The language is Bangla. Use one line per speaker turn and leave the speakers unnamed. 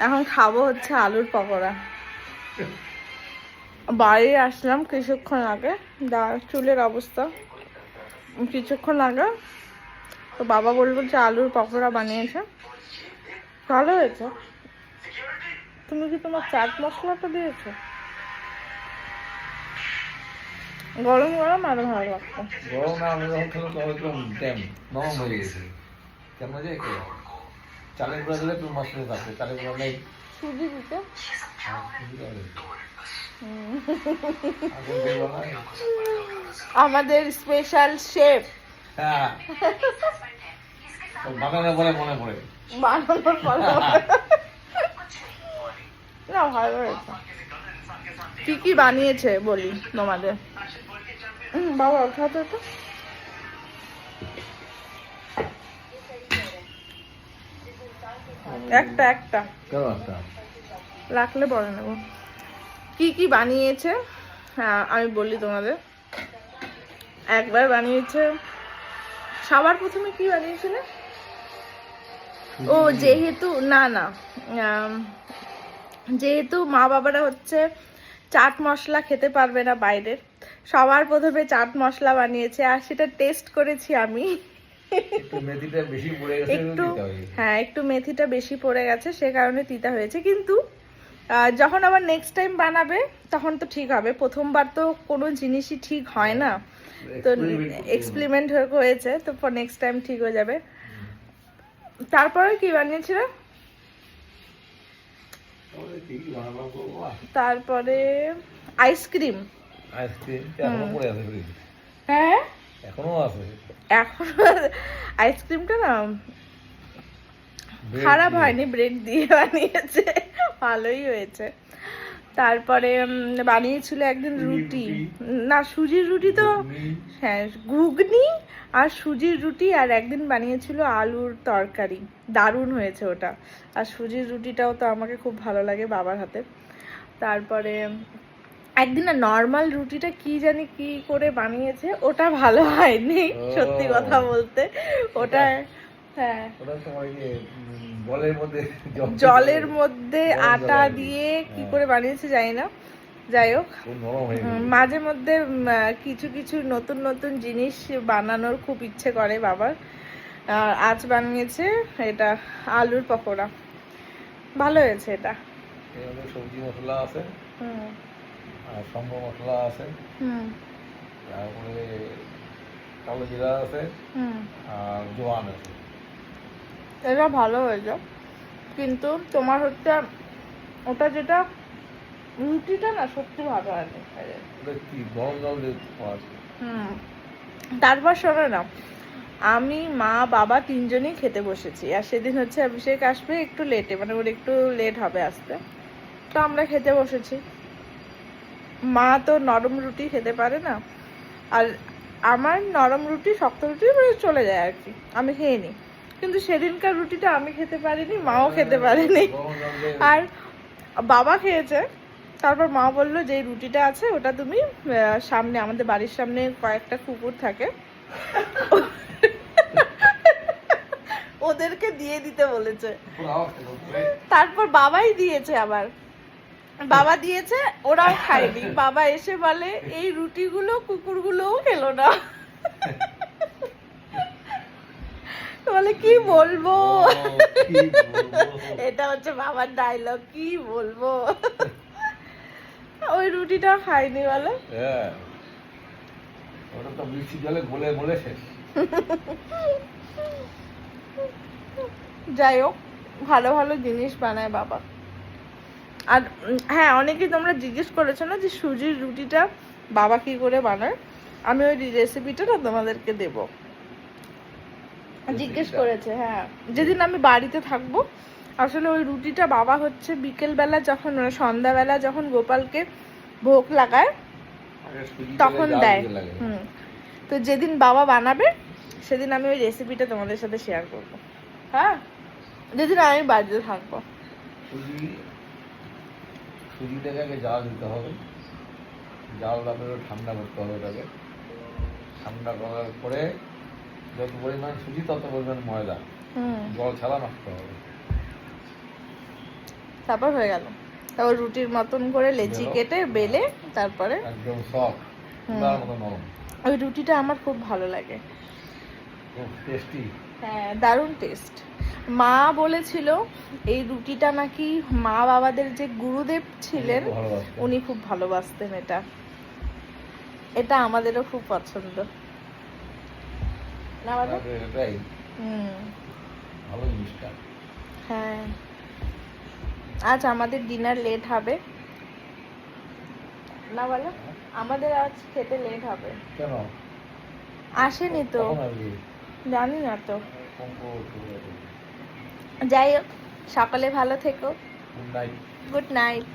এখন খাবো হচ্ছে আলুর পকোড়া। বাড়ি আসলাম কিছুক্ষণ আগে, চুলের অবস্থা কিছুক্ষণ আগে। তো বাবা বললো যে আলুর পকোড়া বানিয়েছে, ভালো হয়েছে। তুমি কি তোমার চাট মশলাটা দিয়েছো? গরম গরম আরো ভালো লাগতো।
গরম না আমি যখন খেলাম তখন একদম ড্যাম নরম হয়ে গেছে। কেমন যে চালের গুঁড়া দিলে একটু মশলা থাকে, চালের গুঁড়া নেই।
সুজি দিতে আমাদের স্পেশাল শেফ।
হ্যাঁ বানানো বলে মনে পড়ে
বানানোর পর না ভালো হয়েছে। কি কি বানিয়েছে বলি তোমাদের। বাবা খাতে তো একটা একটা রাখলে পরে নেব। কি কি বানিয়েছে হ্যাঁ আমি বলি তোমাদের। একবার বানিয়েছে, সবার প্রথমে কি বানিয়েছিল, ও যেহেতু না না যেহেতু মা বাবারা হচ্ছে চাট মশলা খেতে পারবে না বাইরের, সবার প্রথমে চাট মশলা বানিয়েছে আর সেটা টেস্ট করেছি আমি। একটু হ্যাঁ একটু মেথিটা বেশি পড়ে গেছে, সে কারণে তিতা হয়েছে। কিন্তু যখন আবার নেক্সট টাইম বানাবে তখন তো ঠিক হবে। প্রথমবার তো কোনো জিনিসই ঠিক হয় না, তো এক্সপেরিমেন্ট হয়েছে, তো নেক্সট টাইম ঠিক হয়ে যাবে। তারপরে কি বানিয়েছিল, তারপরে আইসক্রিম। হ্যাঁ এখনো আইসক্রিমটা না খারাপ হয়নি, ব্রেড দিয়ে বানিয়েছে, ভালোই হয়েছে। তারপরে বানিয়েছিল একদিন রুটি, না সুজির রুটি তো হ্যাঁ ঘুগনি আর সুজির রুটি, আর একদিন বানিয়েছিল আলুর তরকারি, দারুণ হয়েছে ওটা। আর সুজির রুটিটাও তো আমাকে খুব ভালো লাগে বাবার হাতে। তারপরে একদিন না নর্মাল রুটিটা কি জানি কি করে বানিয়েছে, ওটা ভালো হয়নি সত্যি কথা বলতে। ওটা হ্যাঁ জলের মধ্যে আটা দিয়ে কি করে বানিয়েছে জানি না। যাই হোক মাঝে মধ্যে কিছু কিছু নতুন নতুন জিনিস বানানোর খুব ইচ্ছে করে বাবার। আজ বানিয়েছে এটা আলুর পকোড়া, ভালো হয়েছে এটা।
সবজি মশলা আছে, আর সম্বর মশলা আছে, তারপরে কালো জিরা আছে, আর জোয়ান আছে।
এটা ভালো হয়েছে, কিন্তু তোমার হচ্ছে ওটা যেটা রুটিটা না সত্যি ভালো হয়নি। তারপর শোনো না, আমি মা বাবা তিনজনই খেতে বসেছি, আর সেদিন হচ্ছে অভিষেক আসবে একটু লেটে, মানে ওর একটু লেট হবে আসতে, তো আমরা খেতে বসেছি। মা তো নরম রুটি খেতে পারে না, আর আমার নরম রুটি শক্ত রুটি চলে যায় আর কি, আমি খেয়ে নিই। কিন্তু সেদিনকার রুটিটা আমি খেতে পারিনি, মাও খেতে পারেনি, আর বাবা খেয়েছে। তারপর মা বললো যে রুটিটা আছে ওটা তুমি সামনে আমাদের বাড়ির সামনে কয়েকটা কুকুর থাকে ওদেরকে দিয়ে দিতে বলেছে। তারপর বাবাই দিয়েছে, আবার বাবা দিয়েছে, ওরাও খায়নি। বাবা এসে বলে এই রুটিগুলো কুকুরগুলোও খেলো না। বলে কি বলবো, এটা হচ্ছে বাবার ডায়লগ, কি বলবো। ওই রুটিটা খাইনি বলে।
ওটা তো মিষ্টি জলে গলে গলে শেষ।
যাই হোক ভালো ভালো জিনিস বানায় বাবা। আর হ্যাঁ অনেকেই তোমরা জিজ্ঞেস করেছো না যে সুজির রুটিটা বাবা কি করে বানায়, আমি ওই রেসিপিটা না তোমাদেরকে দেবো। জিজ্ঞেস করেছে হ্যাঁ, যেদিন আমি বাড়িতে থাকবো। আসলে ওই রুটিটা বাবা হচ্ছে বিকেলবেলা যখন সন্ধ্যাবেলা যখন গোপালকে ভোগ লাগায় তখন দেয়। তো যেদিন বাবা বানাবে সেদিন আমি ওই রেসিপিটা তোমাদের সাথে শেয়ার করবো। হ্যাঁ যেদিন আমি বাড়িতে থাকবো।
সুজিটাকে আগে জাল দিতে হবে, জাল তারপরে ঠান্ডা করতে হবে, ওটাকে ঠান্ডা করার পরে যত পরিমাণ সুজি তত পরিমাণ ময়দা, জল ছাড়া মাখতে হবে।
তারপর হয়ে গেল। তারপর রুটির মতন করে লেচি
বেলো।
কেটে বেলে তারপরে
একদম সফট,
হুম।
তুলার মতো নরম,
ওই রুটিটা আমার খুব ভালো লাগে।
খুব টেস্টি।
হ্যাঁ, দারুণ টেস্ট। মা বলেছিল এই রুটিটা নাকি মা বাবাদের যে গুরুদেব ছিলেন উনি খুব ভালোবাসতেন এটা। এটা আমাদেরও খুব পছন্দ না বলো?
এটাই
হুম।
ভালো জিনিসটা।
হ্যাঁ, আজ আমাদের ডিনার লেট হবে না বলো? আমাদের আজ খেতে লেট হবে।
কেন?
আসেনি তো,
কখন আসবে?
জানি না তো।
ফোন করবো একটু।
যাই হোক, সকালে ভালো থেকো।
Good night.
Good night.